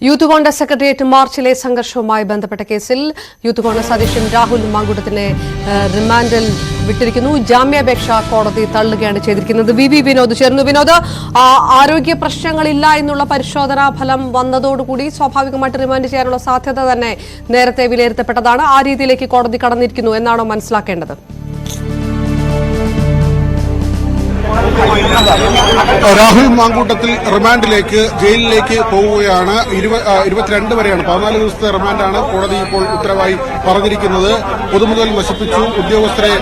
Youth Congress secretariat മാർച്ചിലെ സംഘർഷവുമായി ബന്ധപ്പെട്ട കേസിൽ youth Congress അധ്യക്ഷൻ രാഹുൽ മാങ്കൂട്ടത്തിനെ റിമാൻഡിൽ വിട്ടിരിക്കുന്നു. ജാമ്യാപേക്ഷ കോടതി തള്ളുകയാണ് ചെയ്തിരിക്കുന്നത്. വി വിനോദ് ചേർന്നു. വിനോദ്, ആരോഗ്യ പ്രശ്നങ്ങളില്ല എന്നുള്ള പരിശോധനാ ഫലം വന്നതോടുകൂടി സ്വാഭാവികമായിട്ട് റിമാൻഡ് ചെയ്യാനുള്ള സാധ്യത തന്നെ നേരത്തെ വിലയിരുത്തപ്പെട്ടതാണ്. ആ രീതിയിലേക്ക് കോടതി കടന്നിരിക്കുന്നു എന്നാണോ മനസ്സിലാക്കേണ്ടത്? രാഹുൽ മാങ്കൂട്ടത്തിൽ റിമാൻഡിലേക്ക് ജയിലിലേക്ക് പോവുകയാണ്. 22 വരെയാണ്, 14 ദിവസത്തെ റിമാൻഡാണ് കോടതി ഇപ്പോൾ ഉത്തരവായി പറഞ്ഞിരിക്കുന്നത്. പൊതുമുതൽ നശിപ്പിച്ചു, ഉദ്യോഗസ്ഥരെ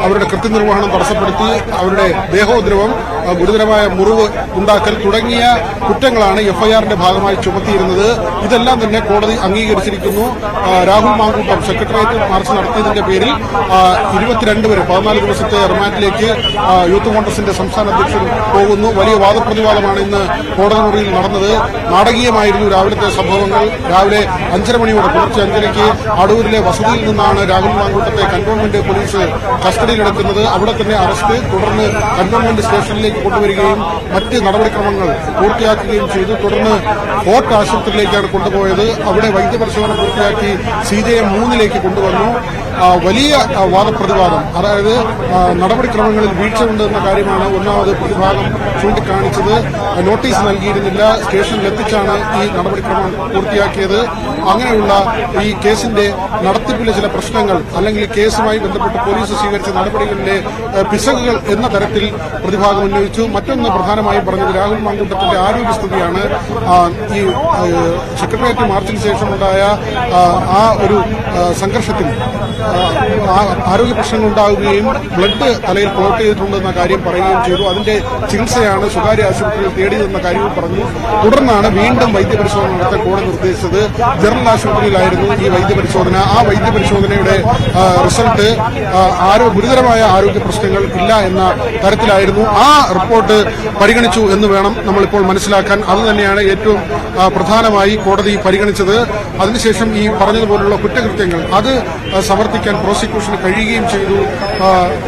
അവരുടെ കൃത്യനിർവഹണം തടസ്സപ്പെടുത്തി, അവരുടെ ദേഹോദ്രവം, ഗുരുതരമായ മുറിവ് ഉണ്ടാക്കൽ തുടങ്ങിയ കുറ്റങ്ങളാണ് എഫ്ഐആറിന്റെ ഭാഗമായി ചുമത്തിയിരുന്നത്. ഇതെല്ലാം തന്നെ കോടതി അംഗീകരിച്ചിരിക്കുന്നു. രാഹുൽ മാങ്കൂട്ടം സെക്രട്ടേറിയറ്റ് മാർച്ച് നടത്തിയതിന്റെ പേരിൽ 22 വരെ 14 ദിവസത്തെ റിമാൻഡിലേക്ക് യൂത്ത് കോൺഗ്രസിന്റെ സംസ്ഥാന അധ്യക്ഷൻ പോകുന്നു. വലിയ വാദപ്രതിവാദമാണ് ഇന്ന് കോടതി മുറിയിൽ നടന്നത്. നാടകീയമായിരുന്നു രാവിലത്തെ സംഭവങ്ങൾ. രാവിലെ 5:30 മണിയോടെ, പുലർച്ചെ 5:30-ക്ക് അടൂരിലെ വസതിയിൽ നിന്നാണ് രാഹുൽ മാങ്കൂട്ടത്തെ കന്റോൺമെന്റ് പോലീസ് കസ്റ്റഡിയിലെടുക്കുന്നത്. അവിടെ തന്നെ അറസ്റ്റ്, തുടർന്ന് കന്റോൺമെന്റ് സ്റ്റേഷനിലേക്ക് കൊണ്ടുവരികയും മറ്റ് നടപടിക്രമങ്ങൾ പൂർത്തിയാക്കുകയും ചെയ്തു. തുടർന്ന് ഫോർട്ട് ആശുപത്രിയിലേക്കാണ് കൊണ്ടുപോയത്. അവിടെ വൈദ്യപരിശോധന പൂർത്തിയാക്കി CJM 3-ലേക്ക് കൊണ്ടുവന്നു. വലിയ വാദപ്രതിവാദം, അതായത് നടപടിക്രമങ്ങളിൽ വീഴ്ചയുണ്ടെന്ന കാര്യമാണ് ഒന്നാമത് പ്രതിഭാഗം ചൂണ്ടിക്കാണിച്ചത്. നോട്ടീസ് നൽകിയിരുന്നില്ല, സ്റ്റേഷനിൽ എത്തിച്ചാണ് ഈ നടപടിക്രമം പൂർത്തിയാക്കിയത്. അങ്ങനെയുള്ള ഈ കേസിന്റെ നടത്തിപ്പിലെ ചില പ്രശ്നങ്ങൾ, അല്ലെങ്കിൽ കേസുമായി ബന്ധപ്പെട്ട് പോലീസ് സ്വീകരിച്ച നടപടികളിലെ പിശകുകൾ എന്ന തരത്തിൽ പ്രതിഭാഗം ഉന്നയിച്ചു. മറ്റൊന്ന് പ്രധാനമായും പറഞ്ഞത് രാഹുൽ മാങ്കൂട്ടത്തിന്റെ ആരോഗ്യസ്ഥിതിയാണ്. ഈ സെക്രട്ടേറിയറ്റ് മാർച്ചിന് ശേഷമുണ്ടായ ആ ഒരു സംഘർഷത്തിൽ ആരോഗ്യ പ്രശ്നങ്ങൾ ഉണ്ടാവുകയും ബ്ലഡ് തലയിൽ ക്ലോട്ട് ചെയ്തിട്ടുണ്ടെന്ന കാര്യം പറയുകയും ചെയ്തു. അതിന്റെ ചികിത്സയാണ് സ്വകാര്യ ആശുപത്രിയിൽ തേടിയതെന്ന കാര്യവും പറഞ്ഞു. തുടർന്നാണ് വീണ്ടും വൈദ്യപരിശോധന നടത്താൻ കോടതി നിർദ്ദേശിച്ചത്. ജനറൽ ആശുപത്രിയിലായിരുന്നു ഈ വൈദ്യപരിശോധന. ആ വൈദ്യപരിശോധനയുടെ റിസൾട്ട് ഗുരുതരമായ ആരോഗ്യ പ്രശ്നങ്ങൾ ഇല്ല എന്ന തരത്തിലായിരുന്നു. ആ റിപ്പോർട്ട് പരിഗണിച്ചു എന്ന് വേണം നമ്മളിപ്പോൾ മനസ്സിലാക്കാൻ. അതുതന്നെയാണ് ഏറ്റവും പ്രധാനമായി കോടതി പരിഗണിച്ചത്. അതിനുശേഷം ഈ പറഞ്ഞതുപോലുള്ള കുറ്റകൃത്യങ്ങൾ അത് സമർത്ഥിക്കാൻ പ്രോസിക്യൂഷന് കഴിയുകയും ചെയ്തു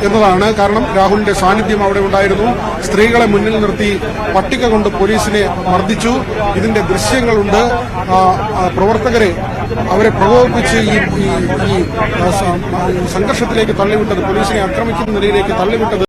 എന്നതാണ്. കാരണം രാഹുലിന്റെ സാന്നിധ്യം അവിടെ ഉണ്ടായിരുന്നു. സ്ത്രീകളെ മുന്നിൽ നിർത്തി പട്ടിക കൊണ്ട് പോലീസിനെ മർദ്ദിച്ചു. ഇതിന്റെ ദൃശ്യങ്ങളുണ്ട്. പ്രവർത്തകരെ അവരെ പ്രകോപിപ്പിച്ച് ഈ സംഘർഷത്തിലേക്ക് തള്ളിവിട്ടത്, പോലീസിനെ ആക്രമിക്കുന്ന നിലയിലേക്ക് തള്ളിവിട്ടത്